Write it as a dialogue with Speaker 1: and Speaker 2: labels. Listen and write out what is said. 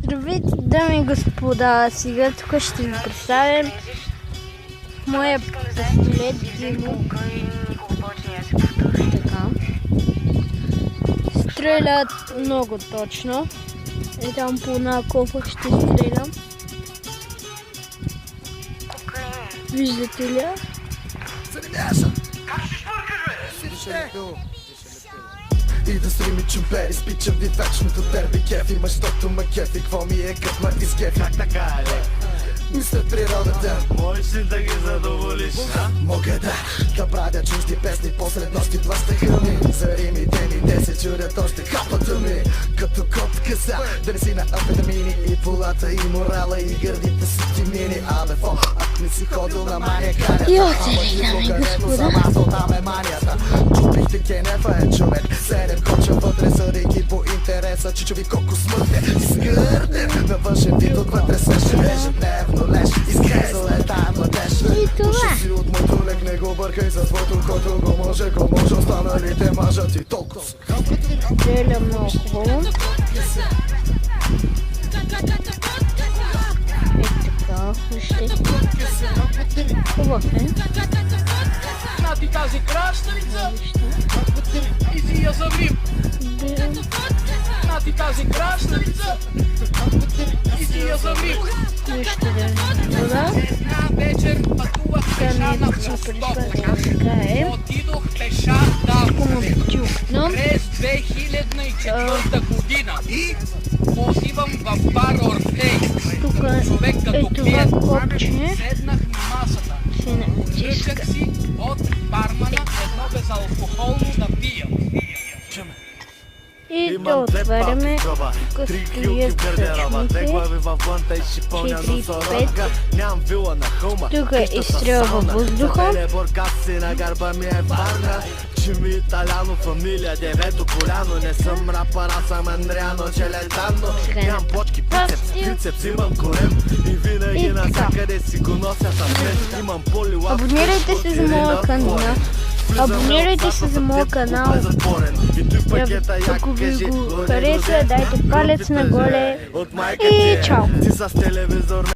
Speaker 1: Здравейте, дами и господа! Сега тук ще ви представим моя пистолет Димо. Така. Стрелят много точно. И там по една кофа ще стрелям. Виждате ли?
Speaker 2: И да стрими чумпери, спичам ви вечното дерби кеф. Има щото ма кефи, кво ми е кът ма изкеф. Как така е? Мисля природата.
Speaker 3: Можеш ли да ги задоволиш?
Speaker 2: Мога да правя чужди песни посред нощи блъщаха ми. За римите ми те се чудят още хапата ми. Като кот къса, да не си на амфетамини. И полата, и морала, и гърдите са ти мини. Абе фо, ако не си ходил на мания карята.
Speaker 1: И оцели, дами и господа.
Speaker 2: Там е манията. Чупихте кенефа е човек. 7 коча вътре, съдейки по интереса. Чичови колко смъртне, изгърне. На външен вид отвътре свършен ежедневно леш. Изгрезал е тая младеж.
Speaker 1: И това.
Speaker 2: Душа си от моето лек, не го бъркай за твоето, който го може, останалите мъжат и толкова.
Speaker 1: Стреля много хубаво. Така, вижте. Хубав е.
Speaker 3: Знати тази краставица, иди я заврим. Знати тази краставица, иди я заврим.
Speaker 1: Вижте, дами и господа.
Speaker 3: Една вечер пътувах пеша на Vostok. Отидох пеша
Speaker 1: Тюкнам.
Speaker 3: през 2004 година и отивам в бар Орфей.
Speaker 1: Тук
Speaker 3: Човек
Speaker 1: е
Speaker 3: като
Speaker 1: това
Speaker 3: клиент.
Speaker 1: копче.
Speaker 3: Седнах на масата.
Speaker 1: Се натиска.
Speaker 3: Ръчах си от бармана едно безалкохолно да пия.
Speaker 1: И да отваряме. Тук стоят тъчните. 4-5. Тук е изстрел във въздуха.
Speaker 2: Чими италяно, фамилия, девето коляно. Не съм рапър, аз съм Андриано Челентано. Нямам почки, бицепс, имам корем. И винаги навсякъде си го нося с мен. Имам полила.
Speaker 1: Абонирайте се за моя канал. Абонирайте се за моя канал. Ако ви го хареса, дайте палец нагоре. И чао!